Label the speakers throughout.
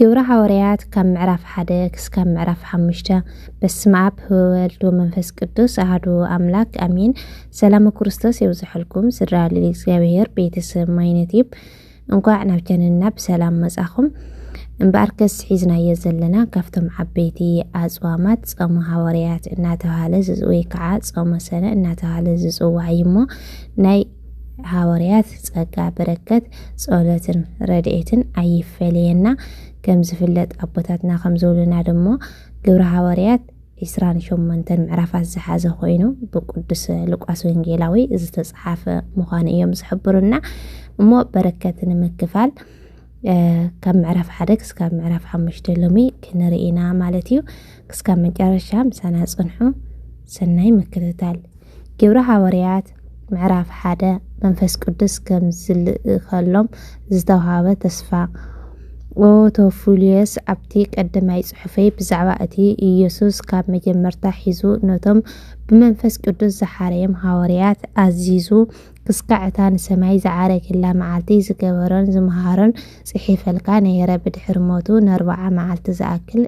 Speaker 1: ግብረ ሐዋርያት ካብ ምዕራፍ 1 ክሳብ ምዕራፍ 5 በስመ አብ ወወልድ ወመንፈስ ቅዱስ አሐዱ አምላክ አሜን። ሰላም ክርስቶስ ይብዛሕልኩም ስድራ ለእግዚአብሔር ቤተሰብ ማይነቲብ እንኳዕ ናብ ጀነና በሰላም መጻኹም እንባርከስ ሒዝናየ ዘለና ካፍቶም ዓበይቲ አጽዋማት ጾም ሐዋርያት እናተባሃለ ዝጽውይ ከዓ ጾም ሰነ እናተባሃለ ዝጽዋይ እሞ ናይ ሐዋርያት ጸጋ በረከት ጸሎትን ረድኤትን አይፈለየና ከም ዝፍለጥ አቦታትና ከም ዘውልና ደሞ ግብረ ሐዋርያት 28 ምዕራፋት ዝሓዘ ኮይኑ በቅዱስ ሉቃስ ወንጌላዊ ዝተጻሓፈ ምዃኑ እዮም ዝሕብሩና እሞ በረከትን ምክፋል ካብ ምዕራፍ 1 ክሳብ ምዕራፍ 5 ሎሚ ክንርኢና ማለት እዩ ክሳብ መጨረሻ ምሳና ጽንሑ ሰናይ ምክትታል ግብረ ሐዋርያት ምዕራፍ 1 መንፈስ ቅዱስ ከም ዝልእኸሎም ዝተውሃበ ተስፋ ኦቶፉሊየስ ኣብቲ ቀዳማይ ጽሑፈይ ብዛዕባ እቲ ኢየሱስ ካብ መጀመርታ ሒዙ ነቶም ብመንፈስ ቅዱስ ዝሓረዮም ሐዋርያት ኣዚዙ ክስካዕታ ንሰማይ ዝዓረገላ መዓልቲ ዝገበሮን ዝመሃሮን ጽሒፈልካ ነይረ ብድሕሪ ሞቱ ን40 መዓልቲ ዝኣክል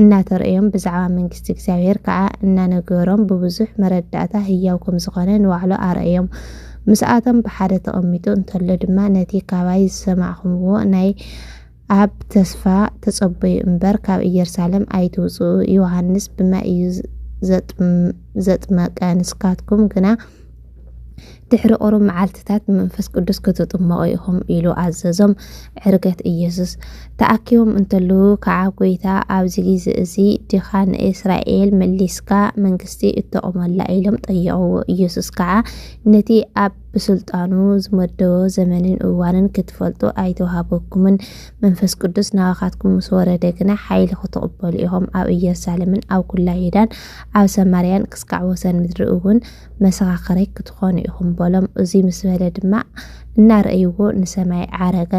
Speaker 1: እናተርእዮም ብዛዕባ መንግስቲ እግዚአብሔር ከዓ እናነገሮም ብብዙሕ መረዳእታ ህያው ከም ዝኾነ ንባዕሉ ኣርእዮም ምስኣቶም ብሓደ ተቐሚጡ እንተሎ ድማ ነቲ ካባይ ዝሰማዕኹምዎ ናይ ኣብ ተስፋ ተጸበዩ እምበር ካብ ኢየሩሳሌም ኣይትውጽኡ ዮሐንስ ብማይ ዘጥመቀ ንስካትኩም ግና ድሕሪ ቁሩብ መዓልትታት መንፈስ ቅዱስ ክትጥመቑ ኢኹም ኢሉ ኣዘዞም ዕርገት ኢየሱስ ተኣኪቦም እንተለዉ ከዓ ጎይታ ኣብዚ ግዜ እዚ ዲኻ ንእስራኤል መሊስካ መንግስቲ እተቆመላ ኢሎም ጠየቕዎ ኢየሱስ ከዓ ነቲ ኣብ ብስልጣኑ ዝመደቦ ዘመንን እዋንን ክትፈልጡ ኣይተዋሃበኩምን መንፈስ ቅዱስ ናባኻትኩም ምስ ወረደ ግና ሓይሊ ክትቕበሉ ኢኹም ኣብ ኢየሩሳሌምን ኣብ ኩላ ይሁዳን ኣብ ሰማርያን ክስካዕ ወሰን ምድሪ እውን መሰኻኸረይ ክትኾኑ ኢኹም በሎም እዚ ምስ በለ ድማ እናርእይዎ ንሰማይ ዓረገ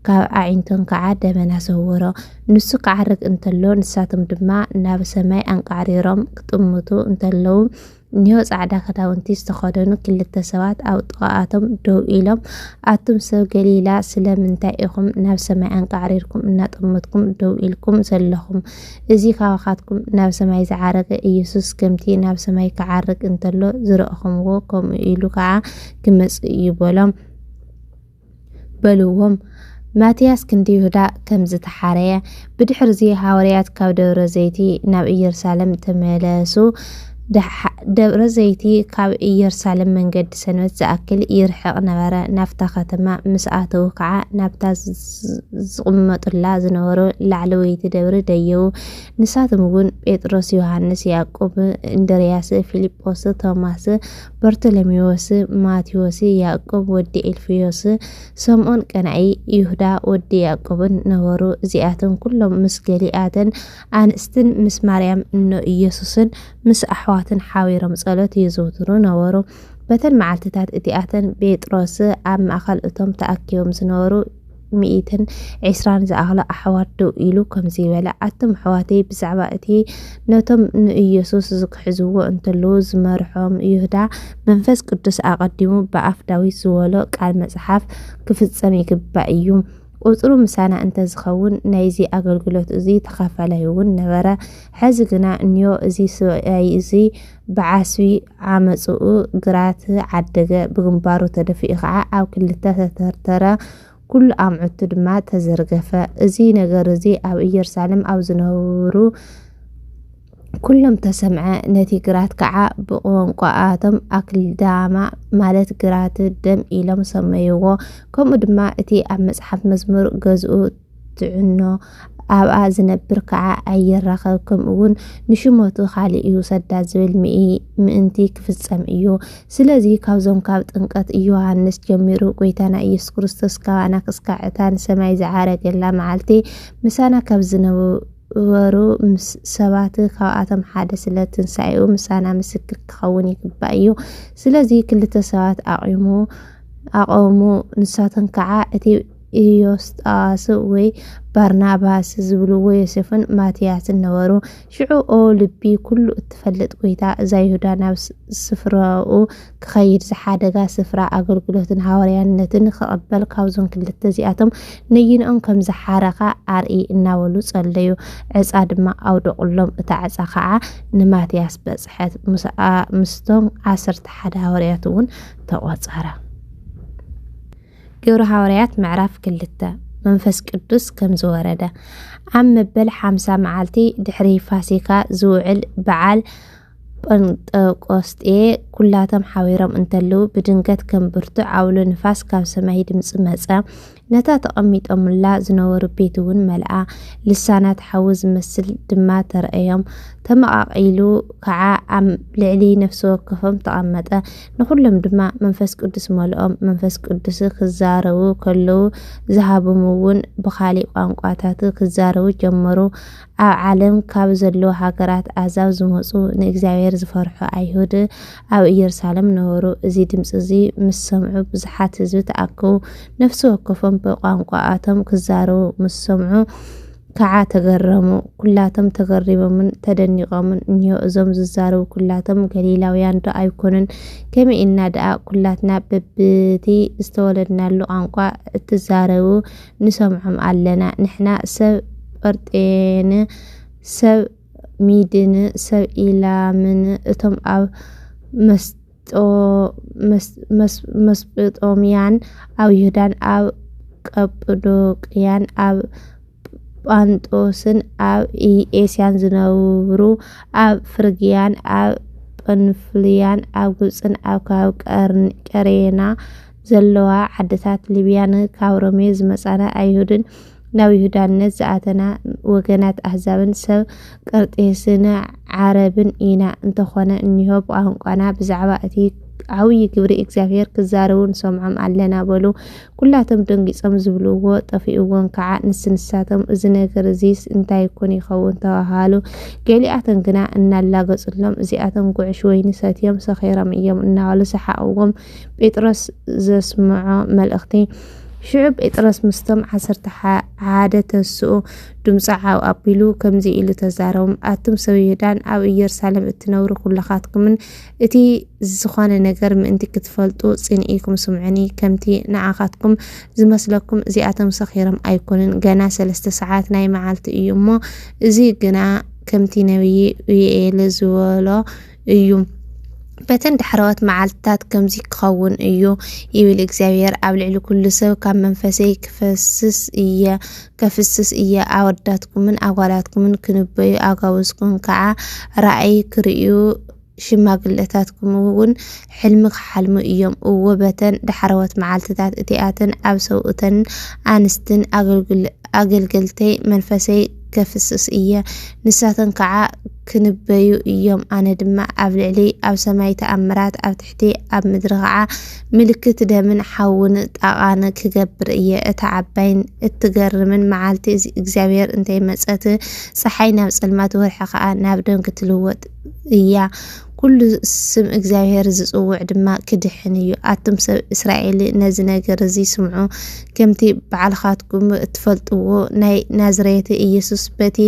Speaker 1: ካብ ኣዒንቶን ከዓ ደመና ሰወሮ ንሱ ክዓርግ እንተሎ ንሳቶም ድማ ናብ ሰማይ አንቃሪሮም ክጥምቱ እንተለዉ ኒዮ ጻዕዳ ክዳውንቲ ዝተኸደኑ ክልተ ሰባት ኣብ ጥቓኣቶም ደው ኢሎም ኣቱም ሰብ ገሊላ ስለምንታይ ኢኹም ናብ ሰማይ አንቃሪርኩም እናጠመትኩም ደው ኢልኩም ዘለኹም እዚ ካባኻትኩም ናብ ሰማይ ዝዓረገ ኢየሱስ ከምቲ ናብ ሰማይ ክዓርግ እንተሎ ዝረእኹምዎ ከምኡ ኢሉ ከዓ ክመጽእ እዩ በልዎም ማቲያስ ክንዲ ይሁዳ ከም ዝተሓረየ ብድሕሪ እዚ ሐዋርያት ካብ ደብረ ዘይቲ ናብ ኢየሩሳሌም ተመለሱ ደብረ ዘይቲ ካብ ኢየሩሳሌም መንገዲ ሰንበት ዝኣክል ይርሕቕ ነበረ ናፍታ ከተማ ምስኣተው ከዓ ናብታ ዝቕመጡላ ዝነበሩ ላዕለወይቲ ደብሪ ደየው ንሳቶም እውን ጴጥሮስ ዮሐንስ ያዕቆብ እንድርያስ ፊልጶስ ቶማስ በርቶሎሜዎስ ማቴዎስ ያዕቆብ ወዲ ኤልፍዮስ ሰምዖን ቀናኢ ይሁዳ ወዲ ያዕቆብን ነበሩ እዚኣቶም ኩሎም ምስ ገሊኣተን ኣንስትን ምስ ማርያም እኖ ኢየሱስን ምስ ኣሕዋትን ሓዊሮም ጸሎት ይዘውትሩ ነበሩ በተን መዓልትታት እቲኣተን ጴጥሮስ ኣብ ማእኸል እቶም ተኣኪቦም ዝነበሩ 120 ዝኣኽሉ ኣሕዋት ደው ኢሉ ከምዚ ይበለ ኣቶም ኣሕዋተይ ብዛዕባ እቲ ነቶም ንኢየሱስ ዝክሕዝዎ እንተለዉ ዝመርሖም ይሁዳ መንፈስ ቅዱስ ኣቐዲሙ ብኣፍ ዳዊት ዝበሎ ቃል መጽሓፍ ክፍጸም ይግባእ እዩ ቁጥሩ ምሳና እንተ ዝኸውን ናይዚ ኣገልግሎት እዚ ተኻፋላይ እውን ነበረ ሕዚ ግና እንዮ እዚ ሰብኣይ እዚ ብዓስቢ ዓመጽኡ ግራት ዓደገ ብግንባሩ ተደፊኡ ከዓ ኣብ ክልተ ተተርተረ ኩሉ ኣምዕቱ ድማ ተዘርገፈ እዚ ነገር እዚ ኣብ ኢየሩሳሌም ኣብ ዝነበሩ ኩሎም ተሰምዐ ነቲ ግራት ከዓ ብቋንቋኣቶም ኣክልዳማ ማለት ግራት ደም ኢሎም ሰመይዎ ከምኡ ድማ እቲ ኣብ መጽሓፍ መዝሙር ገዝኡ ትዕኖ ኣብኣ ዝነብር ከዓ ኣይራኸብ ከምኡውን ንሽሞቱ ካሊእ ይውሰዳ ዝብል ምእንቲ ክፍጸም እዩ ስለዚ ካብዞም ካብ ጥንቀት ዮሐንስ ጀሚሩ ጎይታና ኢየሱስ ክርስቶስ ካባና ክስካዕታ ንሰማይ ዝዓረገላ መዓልቲ ምሳና ካብ ዝነበሩ ሰባት ካብኣቶም ሓደ ስለ ትንሳኤኡ ምሳና ምስክር ክኸውን ይግባእ እዩ ስለዚ ክልተ ሰባት ኣቆሙ ንሳቶም ከዓ እቲ ኢዮስጣስ ወይ ባርናባስ ዝብልዎ ዮሴፍን ማትያስን ነበሩ ሽዑ ልቢ ኩሉ እትፈልጥ ጎይታ እዛ ይሁዳ ናብ ስፍራኡ ክኸይድ ዝሓደጋ ስፍራ ኣገልግሎትን ሃዋርያነትን ክቕበል ካብዞም ክልተ እዚኣቶም ነይንኦም ከም ዝሓረኻ ኣርኢ እናበሉ ጸለዩ ዕፃ ድማ ኣውደቑሎም እታ ዕፃ ከዓ ንማትያስ በጽሐት ምስቶም 11 ሃዋርያት እውን ተቖጸረ ግብረ ሃዋርያት ምዕራፍ 2 መንፈስ ቅዱስ ከም ዝወረደ ኣብ መበል 50 መዓልቲ ድሕሪ ፋሲካ ዝውዕል በዓል ጴንጠቆስጤ ኩላቶም ሓቢሮም እንተለዉ ብድንገት ከም ብርቱዕ ዓውሎ ንፋስ ካብ ሰማይ ድምፂ መጸ ነታ ተቐሚጦምላ ዝነበሩ ቤት እውን መልኣ ልሳናት ሓዊ ዝመስል ድማ ተረእዮም ተመቓቒሉ ከዓ ኣብ ልዕሊ ነፍሲ ወከፎም ተቐመጠ ንኹሎም ድማ መንፈስ ቅዱስ መልኦም መንፈስ ቅዱስ ክዛረቡ ከለዉ ዝሃቦም እውን ብኻሊእ ቋንቋታት ክዛረቡ ጀመሩ ኣብ ዓለም ካብ ዘለዉ ሃገራት ኣሕዛብ ዝመፁ ንእግዚኣብሔር ዝፈርሑ ኣይሁድ ኣብ ኢየሩሳሌም ነበሩ እዚ ድምፂ እዚ ምስ ሰምዑ ብዙሓት ህዝቢ ተኣከቡ ነፍሲ ወከፎም ብቋንቋኣቶም ክዛረቡ ምስ ሰምዑ ከዓ ተገረሙ ኩላቶም ተገሪቦምን ተደኒቖምን እኒሆ እዞም ዝዛረቡ ኩላቶም ገሊላውያን ዶ ኣይኮኑን ከመይ ኢና ደኣ ኩላትና በብቲ ዝተወለድናሉ ቋንቋ እትዛረቡ ንሰምዖም ኣለና ንሕና ሰብ ጰርጤን ሰብ ሚድን ሰብ ኢላምን እቶም ኣብ መስጴጦምያን ኣብ ይሁዳን ኣብ ቀጵዶቅያን ኣብ ጳንጦስን ኣብ ኤስያን ዝነብሩ ኣብ ፍርግያን ኣብ ጵንፍልያን ኣብ ግብፅን ኣብ ከባቢ ቀሬና ዘለዋ ዓድታት ሊብያን ካብ ሮሜ ዝመጻና ኣይሁድን ናብ ይሁዳነት ዝኣተና ወገናት ኣሕዛብን ሰብ ቀርጤስን ዓረብን ኢና እንተኾነ እኒሆ ብቋንቋና ብዛዕባ እቲ ዓብይ ግብሪ እግዚኣብሔር ክዛረቡ ንሰምዖም ኣለና በሉ ኩላቶም ደንጊጾም ዝብልዎ ጠፊኡዎን ከዓ ንስንሳቶም እዚ ነገር እዚ እንታይ ኮን ይኸውን ተባሃሉ ገሊኣቶም ግና እናላገጹሎም እዚኣቶም ጉዕሽ ወይኒ ሰትዮም ሰኺሮም እዮም እናበሉ ሰሓቕዎም ጴጥሮስ ዘስምዖ መልእኽቲ ሽዑ ጴጥሮስ ምስቶም 11 ተስኡ ድምፂ ዓው ኣቢሉ ከምዚ ኢሉ ተዛረቦም ኣቱም ሰብ ይሁዳን ኣብ ኢየሩሳሌም እትነብሩ ኩላኻትኩምን እቲ ዝኾነ ነገር ምእንቲ ክትፈልጡ ጽንኢኩም ስምዑኒ ከምቲ ንዓኻትኩም ዝመስለኩም እዚኣቶም ሰኺሮም ኣይኮኑን ገና 3 ሰዓት ናይ መዓልቲ እዩ እሞ እዚ ግና ከምቲ ነቢይ ዩኤል ዝበሎ እዩ በተን ድሕረወት መዓልትታት ከምዚ ክኸውን እዩ ይብል እግዚአብሔር ኣብ ልዕሊ ኩሉ ሰብ ካብ መንፈሰይ ከፍስስ እየ ኣወዳትኩምን ኣጓላትኩምን ክንበዩ ኣጋውዝኩም ከዓ ራእይ ክርእዩ ሽማግለታትኩም እውን ሕልሚ ክሓልሙ እዮም እወ በተን ድሕረወት መዓልትታት እቲኣተን ኣብ ሰውእተን ኣንስትን ኣገልገልተይ መንፈሰይ ከፍስስ እየ ንሳተን ከዓ ክንበዩ እዮም ኣነ ድማ ኣብ ልዕሊ ኣብ ሰማይ ተኣምራት ኣብ ትሕቲ ኣብ ምድሪ ከዓ ምልክት ደምን ሓውን ጣቓን ክገብር እየ እታ ዓባይን እትገርምን መዓልቲ እግዚአብሔር እንታይ መጸት ፀሓይ ናብ ጸልማት ወርሒ ከዓ ናብ ደም ክትልወጥ እያ ኩሉ ስም እግዚአብሔር ዝጽውዕ ድማ ክድሕን እዩ ኣቱም ሰብ እስራኤል ነዚ ነገር እዚ ስምዑ ከምቲ በዓልኻትኩም እትፈልጥዎ ናይ ናዝሬት ኢየሱስ በቲ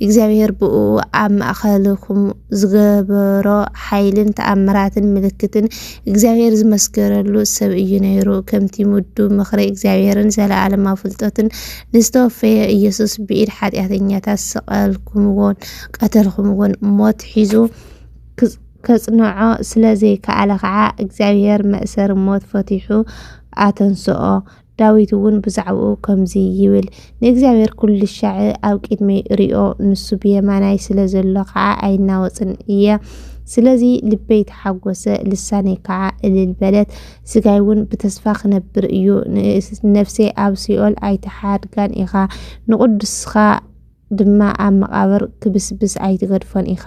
Speaker 1: እግዚአብሔር ብኡ ኣብ ማእኸልኩም ዝገበሮ ሓይልን ተኣምራትን ምልክትን እግዚአብሔር ዝመስከረሉ ሰብ እዩ ነይሩ ከምቲ ሙዱ ምኽሪ እግዚአብሔርን ዘለዓለማዊ ፍልጠትን ንዝተወፈየ ኢየሱስ ብኢድ ሓጢአተኛታት ሰቐልኩምዎን ቀተልኩምዎን ሞት ሒዙ ከጽንዖ ስለዘይ ከኣለ ከዓ እግዚአብሔር መእሰር ሞት ፈቲሑ ኣተንስኦ ዳዊት እውን ብዛዕባኡ ከምዚ ይብል ንእግዚአብሔር ኩሉ ሻዕ ኣብ ቅድሚ ሪኦ ንሱ ብየማናይ ስለ ዘሎ ከዓ ኣይናወፅን እየ ስለዚ ልበይ ተሓጎሰ ልሳነይ ከዓ እልል በለት ስጋይ እውን ብተስፋ ክነብር እዩ ነፍሰይ ኣብ ሲኦል ኣይተሓድጋን ኢኻ ንቅዱስኻ ድማ ኣብ መቃብር ክብስብስ ኣይትገድፎን ኢኻ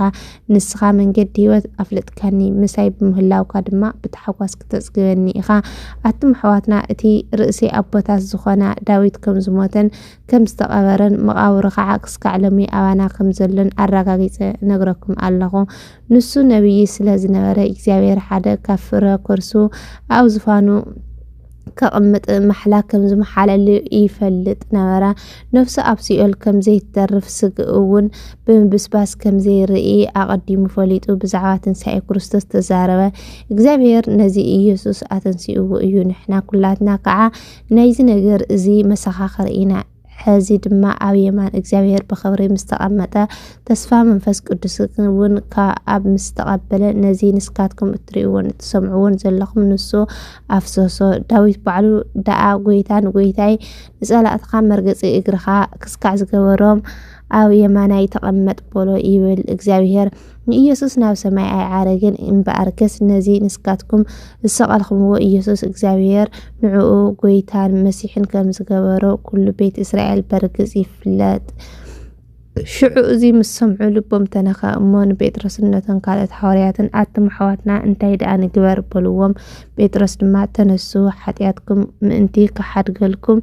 Speaker 1: ንስኻ መንገዲ ህይወት ኣፍለጥካኒ ምሳይ ብምህላውካ ድማ ብተሓጓስ ክተጽግበኒ ኢኻ ኣቱም ኣሕዋትና እቲ ርእሲ ኣቦታት ዝኾና ዳዊት ከም ዝሞተን ከም ዝተቐበረን መቃብሩ ከዓ ክስካዕ ሎሚ ኣባና ከም ዘሎን ኣረጋጊፀ ነግረኩም ኣለኹ ንሱ ነቢይ ስለ ዝነበረ እግዚአብሔር ሓደ ካብ ፍረ ከርሱ ኣብ ዝፋኑ كقمت محلا كم زم حلال يفلت نورا نفس أبسيول كم زي تدرف سجون بمبسباس كم زي رئي أقدم فليت وبزعوات سعي كرستوس تزاربه إجزابير نزي يسوس أتنسيو إيو نحنا كلاتنا كعا نايز نجر زي مسخا خرينا حزي دما أو يمان إجزابير بخبري مستقمتا تسفى منفس قدسكون كأب مستقبل نزي نسكاتكم اتريون تسمعون زلقم نسو أفسوسو داويت بعلو داء قويتاي نسأل أتقام مرقصي إقرخا كسكع زقوروم أو يماناي تقمت بولو إيوال إجزابير إيسوس ناو سماي عارقين إن بأركس نزي نسكاتكم السقالكم هو إيسوس إجزابير نعو قويتان مسيحين كمزقورو كل بيت إسرائيل برقز إفلات شعو زي مسمعو لبوم تنخا أمون بيت رسلنا قالت حوارياتن آتم حواتنا انتايد آن قبار بولوهم بيت رسل ما تنسو حتياتكم من انتي كحد قلكم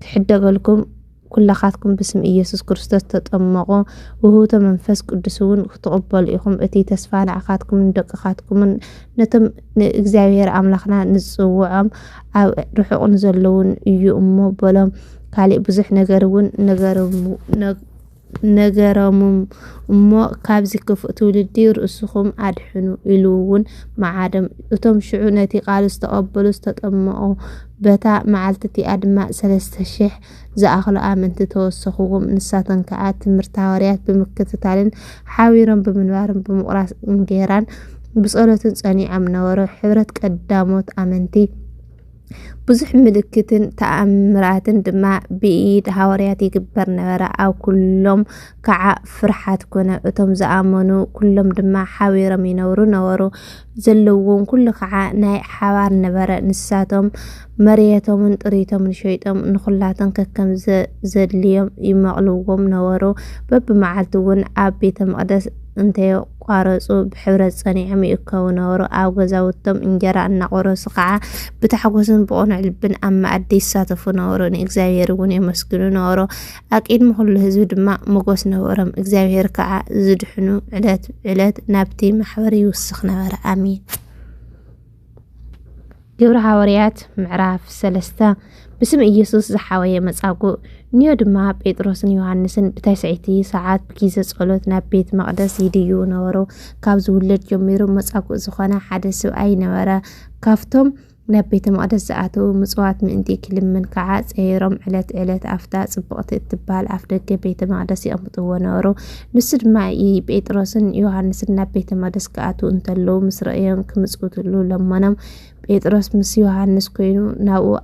Speaker 1: تحد قلكم كل خاتكم باسم إيسوس كريستوس تطمقوا وهو تمنفس قدسون تقبل إيكم أتي تسفان عقاتكم من دققاتكم نتم إجزابير أملاخنا نزوعهم أو روحوا نزلون يؤمو بلهم كالي بزح نجرم أمو كابزي كفتو للدير أسخم أدحنو إلوون معادم أتم شعونتي قالوا استقبلوا استطمقوا بتا معلتتي أدماء سلسة شح زأخلو آمن تتوسخوهم نساتن كآت مرتاوريات بمكتتالين حاويرا بمنوارا بمقراس انجيران بسألة تنساني عمنورو حبرت قداموت آمنتي بزح ملكتن تأمراتن دما بإيد هاورياتي قبر نورا أو كلهم كعا فرحات كنا أتم زآمنو كلهم دما حاويرا مينورو نورو زلوون كل كعا ناي حوار نبرا نساتهم مريتهم طريتهم شويتهم نخلاتن ككم زدليهم يمغلوهم نورو بب معلتون عبيتهم أدس انتي قارصو بحبرت صنيعم يكونورو أو غزاوتهم انجرا النقرص قعا بتحقوسن بقون علبن أما أدي ساتفو نورو إجزابيرون يمسكنو نورو أكيد مخلو هزو دما مقوس نورم إجزابير كعا زدحنو علات نابتي محوري يوسخ نورا آمين جبر حواريات معراف سلستا بسم إيسوس زحاوية مصاقو نيو دما بيتروسن يوحنسن بتاسعيتي ساعات بكيزة صلوتنا بيت مقدس يديو نورو كابز ولد جميرو مصاقو زخوانا حدثو أي نورا كافتم نبيت مقدس زعاتو مصوات من انتي كلم من كعات ايرم علات أفتا صبقت التبال أفتا بيت مقدس يأمطو نورو نسد معي بيتروسن يوحنسن نبيت مقدس كعاتو انتلو مصرائيان كمسقوتلو لمنام بيتروس مس يوحنس كوينو ناو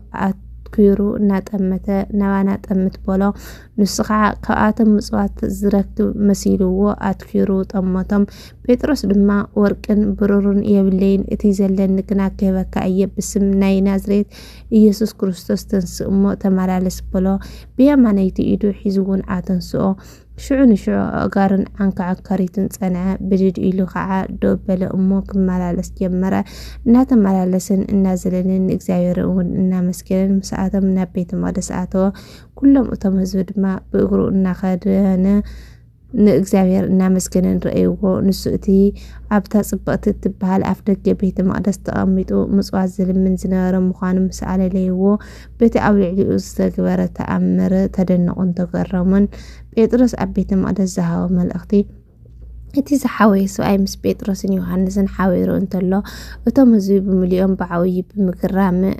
Speaker 1: كيرو نانا تأمت بولا نسخع كأتم مصوات زركتو مسيلو أتكيرو تأمتم بيتروس دما وركن برورن يبلين اتيزلن نكنا كيبكا أيب بسم ناي نازريت إيسوس كريستوس تنسؤمو تمارالس بولا بيا مانيتي إيدو حيزوون آتنسؤو شعون أقارن عنك عكاريتن صنعا بجد إلو خعا دوبل أمو كمالالس جمرا ناتا مالالسن النازلين إكزايرون إنا مسكين مساعدة من بيت مقدس آتوا كلهم أتمهزود ما بإغرو إنا خادنا نإكزاير إنا مسكين رأيوه نسوتي أبتا صبقت التبهال أفدق بيت مقدس تأميتو مسوازل من زنار مخانم مسألة ليوه بيت أولي علي أستغبار تأمر تدنقون تقرمون بيتروس أبيت مقدس زهاو ملأختي إتي زحاوي سوأي مس بيتروسن يوحنسن حاويرو انتلو أتم زوي بمليون بعوي بمكرام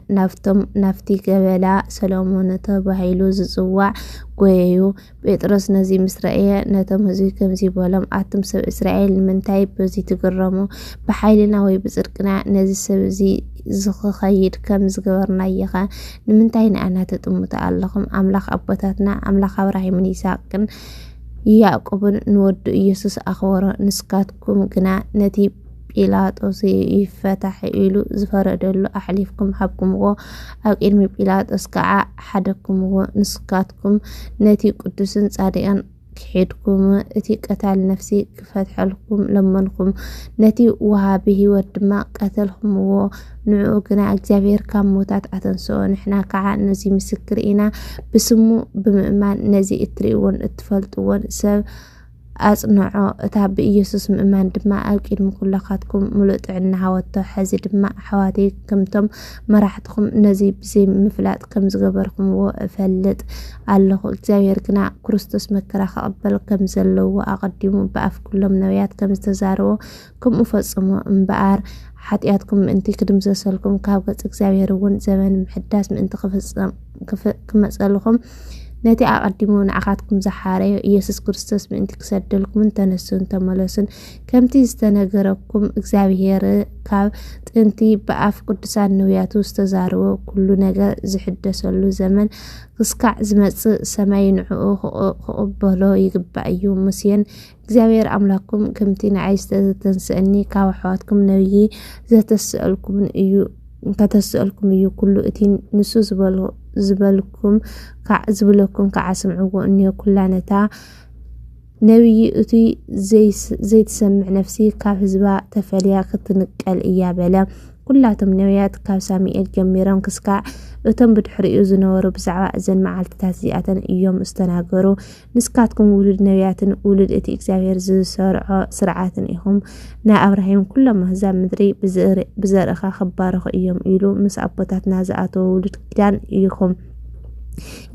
Speaker 1: نفتي قبلا سلامون تبهيلو ززواع قويو بيتروس نزي مصرائية نتم زوي كمزي بولم آتم سب إسرائيل من تايب بزي تقرمو بحايلنا ويبزرقنا نزي سبزي زخ خير كم زغورنا يغا نمنتاين أنا تتم متعلقم أملاخ أبوتاتنا أملاخ إبراهيم يساقن يعقوب نود يسوس أخورا نسكاتكم قنا نتي بيلاطوس يفتح إلو زفردلو أحليفكم حبكم غو أو إرمي بيلاطوس كعا حدكم غو نسكاتكم نتي قدسن صادقان كحيدكم اتي قتال نفسي كفتح لكم لمنكم نتي وهابه ودما قتلهم ونعو قنا اكزابير كام موتات اتنسو نحنا كعا نزي مسكرينا بسمو بمئمان نزي اتريون اتفلتون سب أصنعوا تاب يسوس مؤمن دما أكيد مخلقاتكم ملؤت عنا هوتو حزي دما حواتي كمتم مرحتكم نزي بزي مفلات كم زغبركم وفلت الله እግዚአብሔር ግና ክርስቶስ መከራ ከቀበል ከም ዘለዎ ኣቀዲሙ በአፍ ኩሎም ነቢያት ከም ዝተዛረቦ ከምኡ ፈጽሞ እምበኣር ሓጢኣትኩም ምእንቲ ክድምሰሰልኩም ካብ ገጽ እግዚአብሔር እውን ዘመን ምሕዳስ ምእንቲ ክመጸልኩም ነቲ ኣቀዲሙ ንዓኻትኩም ዝሓረዮ ኢየሱስ ክርስቶስ ምእንቲ ክሰደልኩም ተነሱን ተመለሱን ከምቲ ዝተነገረኩም እግዚአብሔር ካብ ጥንቲ በአፍ ቅዱሳን ነቢያቱ ዝተዛረቦ ኩሉ ነገር ዝሕደሰሉ ዘመን ክስካዕ ዝመጽእ ሰማይ ንዕኡ ክቕበሎ ይግባእ እዩ ሙሴን እግዚአብሔር አምላክኩም ከምቲ ንዓይ ዝተተንስአኒ ካብ ኣሕዋትኩም ነብይ ዘተስአልኩም እዩ ከተስአልኩም እዩ ኩሉ እቲ ንሱ ዝበልኩም ዝብለኩም ከዓስምዕዎ እንዮ ኩላነታ ነብይ እቲ ዘይትሰምዕ ነፍሲ ካብ ህዝባ ተፈልያ ክትንቀል እያ በለ ኩላቶም ነቢያት ካብ ሳሙኤል ጀሚሮም ክስካዕ እቶም ብድሕሪኡ ዝነበሩ ብዛዕባ እዘን መዓልትታት እዚኣተን እዮም ዝተናገሩ ንስካትኩም ውሉድ ነቢያትን ውሉድ እቲ እግዚአብሔር ዝሰርዖ ስርዓትን ኢኹም ናይ አብርሃም ኩሎም ህዛብ ምድሪ ብዘርእኻ ክባረኹ እዮም ኢሉ ምስ ኣቦታትና ዝኣተወ ውሉድ ኪዳን ኢኹም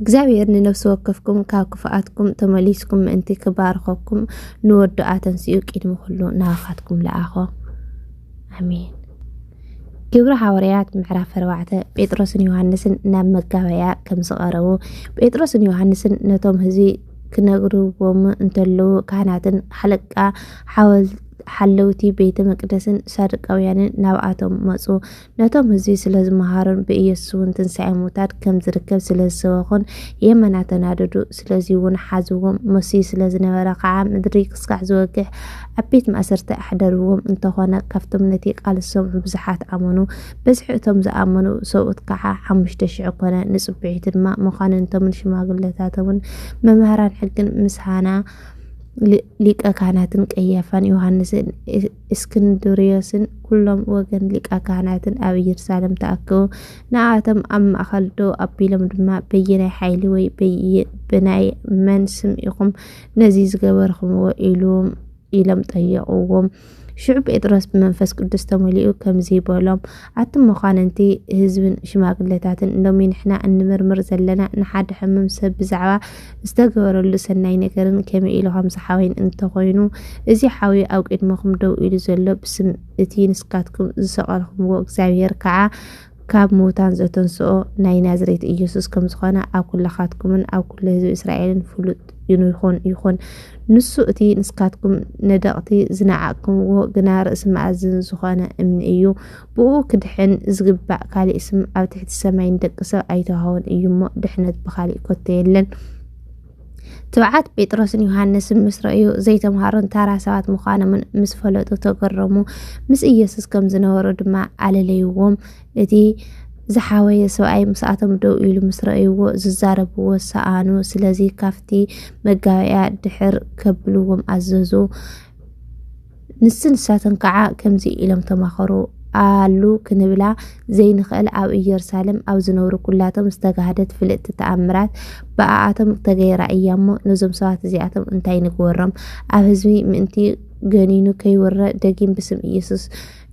Speaker 1: እግዚአብሔር ንነፍስ ወከፍኩም ካብ ክፍኣትኩም ተመሊስኩም ምእንቲ ክባርኸኩም ንወዱ ኣተንስኡ ቅድሚ ኩሉ ናኻትኩም ለኣኾ አሜን ግብረ ሐዋርያት ምዕራፍ 4 ጴጥሮስን ዮሐንስን ናብ መጋበያ ከም ዝቀረቡ ጴጥሮስን ዮሐንስን ነቶም ህዝቢ ክነግሩዎም እንተለው ካህናትን ሓለቃ ሓለውቲ ቤተ መቅደስን ሳድቃውያንን ናብኣቶም መጹ ነቶም ህዝቢ ስለዝመሃሩን በኢየሱስን ትንሣኤ ሙታን ከም ዝርከብ ስለዝሰበኹን የመና ተናደዱ ስለዚ እውን ሓዝዎም መሲ ስለዝነበረ ከዓ ምድሪ ክስካዕ ዝወግሕ ዓበይት ማእሰርቲ ኣሕደርዎም እንተኾነ ካብቶም ነቲ ቃል ዝሰምዑ ብዙሓት ኣመኑ በዝሒ እቶም ዝኣመኑ ሰብኡት ከዓ 5,000 ኮነ ንጽብዒት ድማ መኳንንቶምን ሽማግለታቶምን መምህራን ሕግን ምስሃና ሊቀ ካህናትን ቀያፋን ዮሐንስን እስክንድርዮስን ኩሎም ወገን ሊቀ ካህናትን ኣብ ኢየሩሳሌም ተኣከቡ ንኣቶም ኣብ ማእኸል ደው ኣቢሎም ድማ በየናይ ሓይሊ ወይ በናይ መን ስም ኢኹም ነዚ ዝገበርኹምዎ ኢሎም ጠየቁዎም ሽዑ ጴጥሮስ ብመንፈስ ቅዱስ ተመሊኡ ከምዚ በሎም ኣቱም መኳንንቲ ህዝብን ሽማግለታትን ሎሚ ንሕና እንምርምር ዘለና ንሓደ ሕምም ሰብ ብዛዕባ ዝተገበረሉ ሰናይ ነገርን ከመይ ኢሉ ከም ዝሓወይን እንተኮይኑ እዚ ሓዊ ኣብ ቅድመኩም ደው ኢሉ ዘሎ ብስም እቲ ንስካትኩም ዝሰቀልኩምዎ እግዚአብሔር ከዓ ካብ ሙታን ዘተንስኦ ናይ ናዝሬት ኢየሱስ ከም ዝኾነ ኣብ ኩላኻትኩምን ኣብ ኩሉ ህዝቢ እስራኤልን ፍሉጥ ይኹን ንሱ እቲ ንስካትኩም ነደቕቲ ዝነዓቅኩምዎ ግና ርእሲ ማእዝን ዝኾነ እምኒ እዩ ብኡ ክድሕን ዝግባእ ካሊእ ስም ኣብ ትሕቲ ሰማይ ንደቂ ሰብ ኣይተዋህቦን እዩ እሞ ድሕነት ብካሊእ ኮቴ የለን تبعات بيتروس يوحنس مس رأيو زي تمهارون تارا سوات مخانمون مس فلتو تقرمو مس إيسوس كم زنورو دما على ليوم التي زحاوي سواء مساعتهم دو إلو مس رأيو ززاربو سآنو سلازي كافتي مقايا دحر كبلوهم أززو نسن ساتن قعاء كمزي إلم تماخرو قالو كنبلا زي نخل أو إيرسالم أو زنورو كلاتهم استقهدت في التأمرات بقاعتهم تغير أيامو نزم سوات زياتهم انتاي نقورم أفزمي منتي غنينو كي ورا داقين بسم إيسوس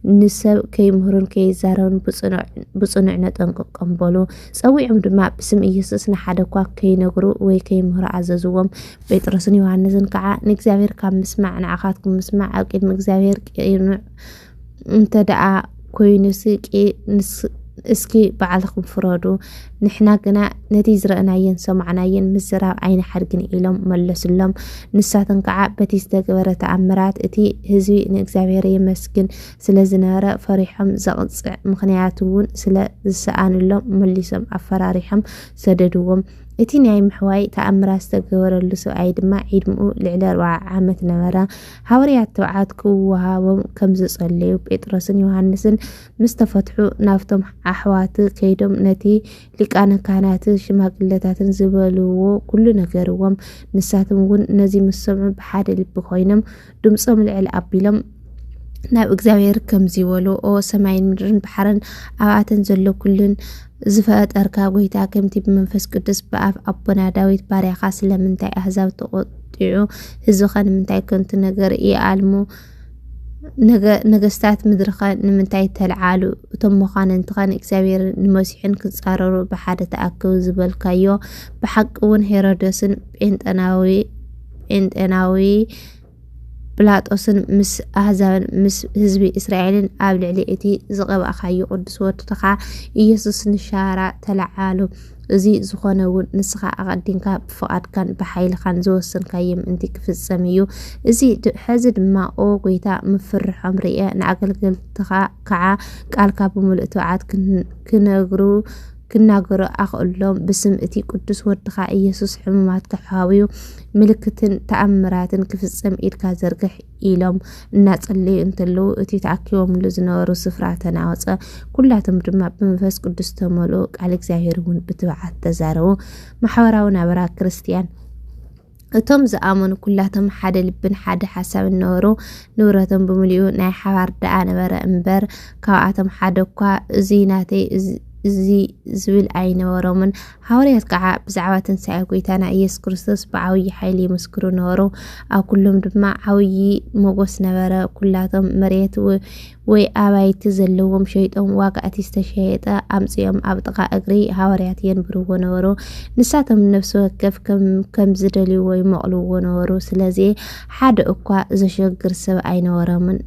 Speaker 1: نسب كي مهرون كي زارون بصنعنا تنقق قنبولو سوي عمد ما بسم إيسوس نحادكوا كي نقرو وي كي مهر عززوهم بيترسن يوحنزن كعا نكزاوير كام مسمع نعاقاتكم مسمع أو كيد مكزاوير كينو انت دعا كوينسك اسكي بعضكم فرادو نحنا قنا نتيز رأناين سمعناين مزراب عين حرقن إلهم ملسلهم نساتن قعا بتيس تقبرة تعمرات اتي هزوي نكزابيري مسكن سلازنارة فريحهم زغصع مخنياتون سلازسعان اللهم ملسهم عفراريحهم سددوهم اتي ناي محواي تأمرات تقبر اللسو عيد ما عيد مؤو لعلار وعامت نمرا حوريات توعات كوهاوهم كمز صليو بيترسن يوحنسن مستفتحو نافتم أحوات كيدم نتي لكان كانت شماغلتاتن زبالو كل نغيروم نساتم ون نزي مسمع بحاد لبخوينم دمصم لعل أبيلم ناب እግዚአብሔር ከምዚ ወሎ ኦ ሰማይን ምድርን በሐርን አባተን ዘሎ ኩልን ዝፈት አርካ ጎይታ ከምቲ በመንፈስ ቅዱስ በአፍ አቦና ዳዊት ባሪያኻ ስለምንታይ አሕዛብ ተቆጥዩ ተቆጢዑ ህዝብኻ ንምንታይ ከንቱ ነገር ይኣልሙ ነገስታት ምድርኻ ንምንታይ ተልዓሉ እቶም መኳንንትኻን እግዚአብሔር ንመሲሕን ክጻረሩ ብሓደ ተኣከቡ ዝበልካዮ ብሓቂ እውን ሄሮድስን ጴንጤናዊ ጲላጦስን ምስ ኣህዛብን ምስ ህዝቢ እስራኤልን ኣብ ልዕሊ እቲ ዝቐብኣኻዮ ቅዱስ ወድኻ ኢየሱስ ንሻራ ተልዓሉ እዚ ዝኾነ እውን ንስኻ ኣቐዲንካ ብፍቓድካን ብሓይልኻን ዝወሰንካዮ ምእንቲ ክፍጸም እዩ እዚ ሕዚ ድማ ኦ ጎይታ ምፍርሖም ርየ ንኣገልገልትኻ ከዓ ቃልካ ብምሉእ ትውዓት ክናገሩ ኣኽእሎም ብስም እቲ ቅዱስ ወድኻ ኢየሱስ ሕሙማት ክሓብዩ ምልክትን ተኣምራትን ክፍጸም ኢድካ ዘርግሕ ኢሎም እናጸለዩ እንተለዉ እቲ ተኣኪቦምሉ ዝነበሩ ስፍራ ተናወፀ ኩላቶም ድማ ብመንፈስ ቅዱስ ተመልኡ ቃል እግዚአብሔር እውን ብትውዓት ተዛረቡ ማሕበራዊ ናብራ ክርስቲያን እቶም ዝኣመኑ ኩላቶም ሓደ ልብን ሓደ ሓሳብ ነበሩ ንብረቶም ብምልኡ ናይ ሓባር ደኣ ነበረ እምበር ካብኣቶም ሓደ እኳ እዚ ናተይ እዚ ዝብል ኣይነበሮምን ሐዋርያት ከዓ ብዛዕባ ትንሣኤ ጎይታና ኢየሱስ ክርስቶስ ብዓብይ ሓይሊ ይመስክሩ ነበሩ ኣብ ኩሎም ድማ ዓብይ ሞገስ ነበረ ኩላቶም መሬት ወይ ኣባይቲ ዘለዎም ሸይጦም ዋጋእቲ ዝተሸየጠ ኣምፂኦም ኣብ ጥቓ እግሪ ሐዋርያት የንብርዎ ነበሩ ንሳቶም ነፍሲ ወከፍ ከም ዝደልይዎ ይመቕልዎ ነበሩ ስለዚ ሓደ እኳ ዘሸግር ሰብ ኣይነበሮምን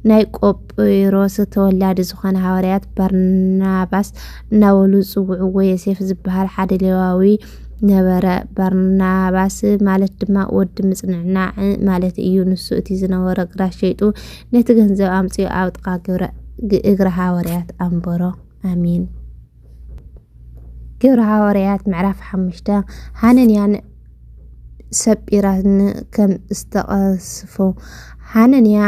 Speaker 1: ናይ ቆጵሮስ ተወላዲ ዝኾነ ሐዋርያት ባርናባስ እናበሉ ጽውዕዎ ዮሴፍ ዝበሃል ሓደ ሌዋዊ ነበረ ባርናባስ ማለት ድማ ወዲ ምጽንዕናዕ ማለት እዩ ንሱ እቲ ዝነበረ ግራሽ ሸይጡ ነቲ ገንዘብ ኣምፂኡ ኣብ ጥቓ እግሪ ሐዋርያት ኣንበሮ ኣሚን ግብረ ሐዋርያት ምዕራፍ 5 ሐነንያን ሰጲራን ከም ዝተቐስፉ ሐነንያ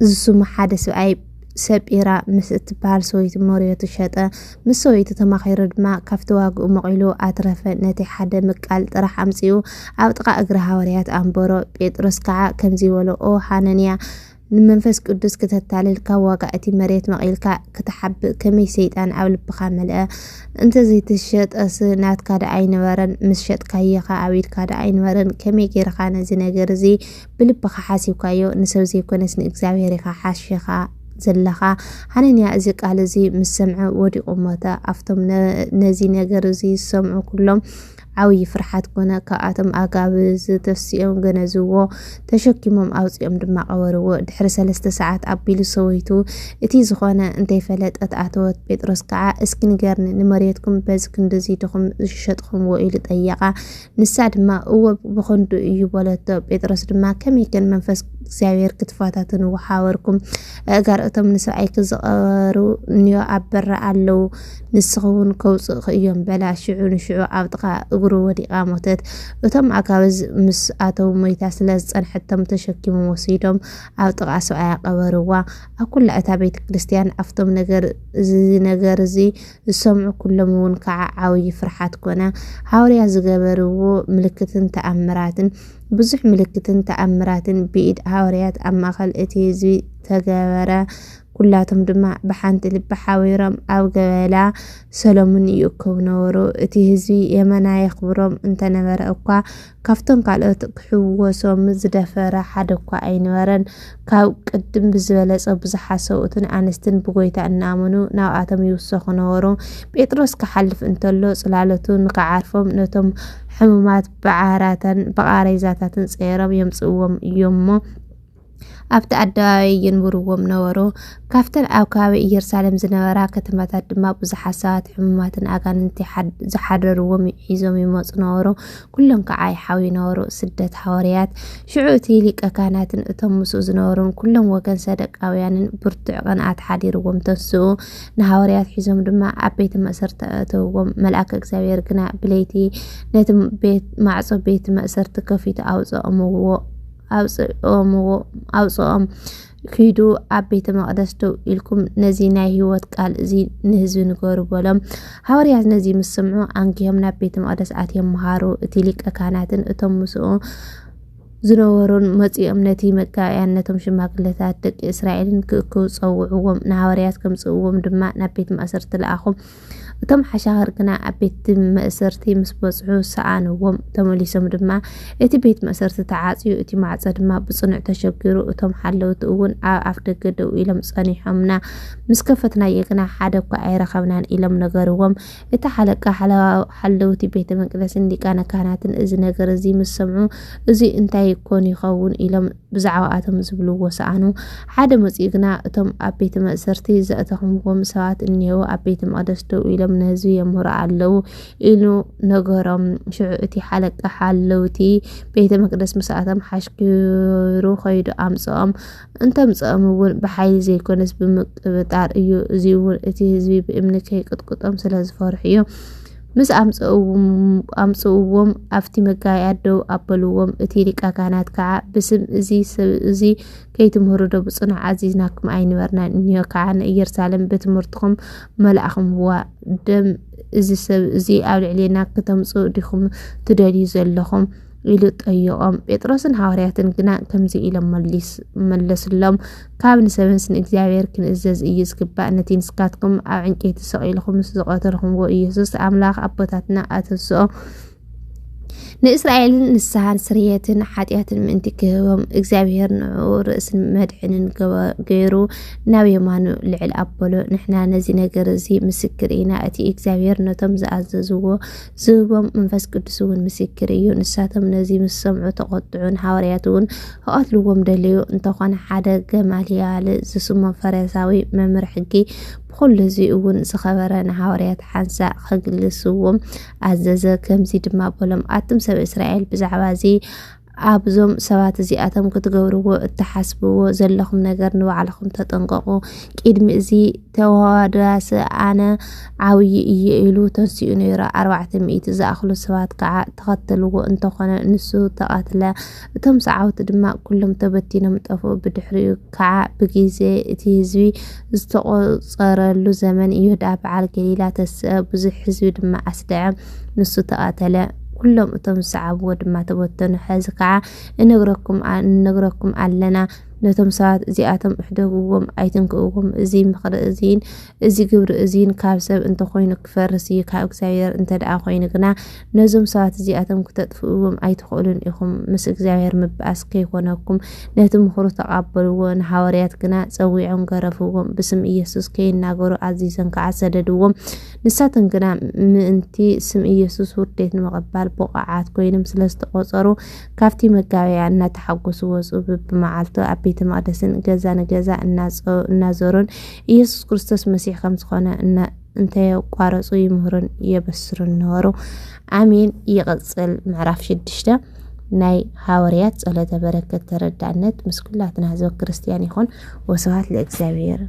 Speaker 1: ዝሱም ሓደ ሰብኣይ ሰጲራ ምስ እትበሃል ሰወይቲ መርዮቱ ሸጠ ምስ ሰወይቲ ተማኺሩ ድማ ካብቲ ዋግኡ መቒሉ ኣትረፈ ነቲ ሓደ ምቃል ጥራሕ ኣምፂኡ ኣብ ጥቓ እግሪ ሐዋርያት ኣንበሮ ጴጥሮስ ከዓ ከምዚ በሎ ኦ ሐነንያ ንመንፈስ ቅዱስ ከተታልል ካብ ዋጋእቲ መሬት መቒልካ ክትሓብእ ከመይ ሰይጣን ኣብ ልብኻ መልአ እንተዘይትሸጠስ ናትካ ዳ ኣይነበረን ምስ ሸጥካየኻ ኣብ ኢድካ ዳ ኣይነበረን ከመይ ጌርካ ነዚ ነገር እዚ ብልብኻ ሓሲብካዮ ንሰብ ዘይኮነስ ንእግዚአብሔር ኢኻ ሓሽኻ ዘለኻ ሐነንያ እዚ ቃል እዚ ምስ ሰምዐ ወዲቑ ሞተ ኣፍቶም ነዚ ነገር እዚ ዝሰምዑ ኩሎም ዓብይ ፍርሓት ኮነ ካብኣቶም ኣጋብ ዝተፍሲኦም ገነዝዎ ተሸኪሞም ኣውፂኦም ድማ ቀበርዎ ድሕሪ 3 ሰዓት ኣቢሉ ሰወይቱ እቲ ዝኾነ እንተይፈለጠት ኣተወት ጴጥሮስ ከዓ እስኪ ንገርኒ ንመሬትኩም በዚ ክንዲዚ ድኹም ዝሸጥኹምዎ ኢሉ ጠየቓ ንሳ ድማ እወ ብኸንዱ እዩ በለቶ ጴጥሮስ ድማ ከመይ ከን መንፈስ እግዚአብሔር ክትፋታትን ወሓወርኩም ጋር እቶም ንሰብኣይ ክዝቐሩ እንዮ ኣብ በራ ኣለው ንስኸውን ከውፅእ እዮም በላ ሽዑ ንሽዑ ኣብ ጥቓ እግሩ ወዲቓ ሞተት እቶም ኣጋብዝ ምስ ኣተው ሞይታ ስለ ዝጸንሐቶም ተሸኪሞም ወሲዶም ኣብ ጥቓ ሰብኣይ ቀበርዋ ኣብ ኩላ እታ ቤተ ክርስቲያን ኣፍቶም ነገር እዚ ዝሰምዑ ኩሎም እውን ከዓ ዓብይ ፍርሓት ኮነ ሐዋርያት ዝገበርዎ ምልክትን ተኣምራትን ብዙሕ ምልክትን ተኣምራትን ብኢድ ሐዋርያት ኣብ ማእኸል እቲ ህዝቢ ተገበረ ኩላቶም ድማ ብሓንቲ ልቢ ሓቢሮም ኣብ ገበላ ሰሎሞን ይእከቡ ነበሩ እቲ ህዝቢ የመና የኽብሮም እንተነበረ እኳ ካብቶም ካልኦት ክሕወሶም ዝደፈረ ሓደ እኳ ኣይነበረን ካብ ቅድም ብዝበለጸ ብዙሓት ሰብኡትን ኣንስትን ብጎይታ እናኣመኑ ናብኣቶም ይውሰኹ ነበሩ ጴጥሮስ ክሓልፍ እንተሎ ጽላለቱ ንክዓርፎም ነቶም ሕሙማት ብቃሬዛታትን ጸይሮም የምጽእዎም እዮሞ ኣብቲ ኣደባባይ የንብርዎም ነበሩ ካብተን ኣብ ከባቢ ኢየሩሳሌም ዝነበራ ከተማታት ድማ ብዙሓት ሰባት ሕሙማትን ኣጋንንቲ ዝሓደርዎም ሒዞም ይመፁ ነበሩ ኩሎም ከዓ ይሓውዩ ነበሩ ስደት ሐዋርያት ሽዑ እቲ ሊቀ ካህናትን እቶም ምስኡ ዝነበሩን ኩሎም ወገን ሰደቃውያንን ብርቱዕ ቅንኣት ሓዲርዎም ተንስኡ ንሐዋርያት ሒዞም ድማ ኣብ ቤተ መእሰርቲ ኣእተውዎም መልኣክ እግዚአብሔር ግና ብለይቲ ነቲ ማዕጾ ቤተ መእሰርቲ ከፊቱ ኣውፅኦም ኪዱ ኣብ ቤተ መቅደስ ደው ኢልኩም ነዚ ናይ ህይወት ቃል እዚ ንህዝቢ ንገሩ በሎም ሐዋርያት ነዚ ምስ ሰምዑ ኣንኪዮም ናብ ቤተ መቅደስ ኣትዮም መሃሩ እቲ ሊቀ ካህናትን እቶም ምስኡ ዝነበሩን መፂኦም ነቲ መጋብያን ነቶም ሽማግለታት ደቂ እስራኤልን ክእክቡ ፀውዕዎም ንሐዋርያት ከምፅእዎም ድማ ናብ ቤተ መእሰርቲ ለኣኹ እቶም ሓሻኽር ግና ኣብ ቤት መእሰርቲ ምስ በጽሑ ሰኣንዎም ተመሊሶም ድማ እቲ ቤት መእሰርቲ ተዓጽዩ እቲ ማዕጾ ድማ ብጽኑዕ ተሸጊሩ እቶም ሓለውቲ እውን ኣብ ኣፍ ደገ ደው ኢሎም ጸኒሖምና ምስ ከፈትናዮ ግና ሓደ እኳ ኣይረኸብናን ኢሎም ነገርዎም እቲ ሓለቃ ሓለውቲ ቤተ መቅደስን ሊቃነ ካህናትን እዚ ነገር እዚ ምስ ሰምዑ እዚ እንታይ ኮን ይኸውን ኢሎም ብዛዕባኣቶም ዝብልዎ ሰኣኑ ሓደ መጽኡ ግና እቶም ኣብ ቤተ መእሰርቲ ዘእተኽምዎም ሰባት እኒሄው ኣብ ቤተ መቅደስ ደው ኢሎም ነህዝቢ የምህሩ ኣለዉ ኢሉ ነገሮም ሽዑ እቲ ሓለቃ ሓለውቲ ቤተ መቅደስ ምስኣቶም ሓሽኪሩ ኸይዱ ኣምጽኦም እንተምጽኦም እውን ብሓይሊ ዘይኮነስ ብምቅብጣር እዩ እዚ እውን እቲ ህዝቢ ብእምኒ ከይቅጥቅጦም ስለ ዝፈርሑ እዩ ምስ ኣምጽእዎም ኣብቲ መጋየት ደው ኣበልዎም እቲ ሊቀ ካህናት ከዓ ብስም እዚ ሰብ እዚ ከይትምህሩ ዶ ብጽኑዕ ዓዚዝናኩም ኣይንበርናን እኒሆ ከዓ ንኢየሩሳሌም ብትምህርትኩም መላእኽምዋ ደም እዚ ሰብ እዚ ኣብ ልዕሊና ከተምጽኡ ዲኹም ትደልዩ ዘለኹም ኢሉ ጠይቖም ጴጥሮስን ሐዋርያትን ግና ከምዚ ኢሎም መለስሎም ካብ ንሰብን ንእግዚአብሔር ክንእዘዝ እዩ ዝግባእ ነቲ ንስካትኩም ኣብ ዕንጨይቲ ሰቂልኩም ምስ ዝቀተልኩምዎ ኢየሱስ ኣምላኽ ኣቦታትና ኣተንስኦ ንእስራኤልን ንስሓን ስርየትን ሓጢአትን ምእንቲ ክህቦም እግዚአብሔር ንዑ ርእስን መድሕንን ገይሩ ናብ የማኑ ልዕል ኣበሎ ንሕና ነዚ ነገር እዚ ምስክር ኢና እቲ እግዚአብሔር ነቶም ዝኣዘዝዎ ዝህቦም መንፈስ ቅዱስ እውን ምስክር እዩ ንሳቶም ነዚ ምስ ሰምዑ ተቆጥዑን ሐዋርያት እውን ከቀትልዎም ደልዩ እንተኾነ ሓደ ገማልያል ዝስሞ ፈሪሳዊ መምህር ሕጊ ብኩሉ እዚ እውን ዝኸበረ ንሐዋርያት ሓንሳ ከግልስዎም ኣዘዘ ከምዚ ድማ በሎም ኣትም ሰብ እስራኤል ብዛዕባ እዚ ኣብዞም ሰባት እዚኣቶም ክትገብርዎ እተሓስብዎ ዘለኹም ነገር ንባዕልኹም ተጠንቀቁ ቅድሚ እዚ ተዋዳስ ኣነ ዓብይ እየ ኢሉ ተንሲኡ ነይሩ 400 ዝኣኽሉ ሰባት ከዓ ተኸተልዎ እንተኾነ ንሱ ተቐትለ እቶም ሰዓውቲ ድማ ኩሎም ተበቲኖም ጠፉ ብድሕሪኡ ከዓ ብግዜ እቲ ህዝቢ ዝተቆፀረሉ ዘመን ይሁዳ በዓል ገሊላ ተስአ ብዙሕ ህዝቢ ድማ ኣስደዐ ንሱ ተቐተለ كلهم أتم صعب ودما تبتن حزكع نغركم علنا نتم ساعات زي أتم إحداهم أيتنكوهم زي مخرزين زي قبر زين كابسب أنت خوينك فرسي كأوك سعير أنت دعا خوينكنا نزم ساعات زي أتم كتدفوهم أيتخولون إخهم مسك زعير مبأسكي وناكم نتم خروج تقبلوا نحاورياتكنا سوي عن قرفوهم باسم يسوع كين ناقرو عزيزا كعسددوهم نساتنكنا أنتي اسم يسوع ورتيت مقبل بقعات كوينم سلست قصرو كافتي مقاوي عنا تحقصوا وصوب بمعالتو ቤተ መቅደስን ገዛ እናዞሩን ኢየሱስ ክርስቶስ መሲሕ ከም ዝኾነ እንታይ ቋረጹ ይምህሩን የበስሩን ነበሩ አሜን ይቀጽል ምዕራፍ 6 ናይ ሐዋርያት ጸሎተ በረከት ተረዳነት ምስኩላትና ዘው ክርስቲያን ይኹን ወስብሐት ለእግዚአብሔር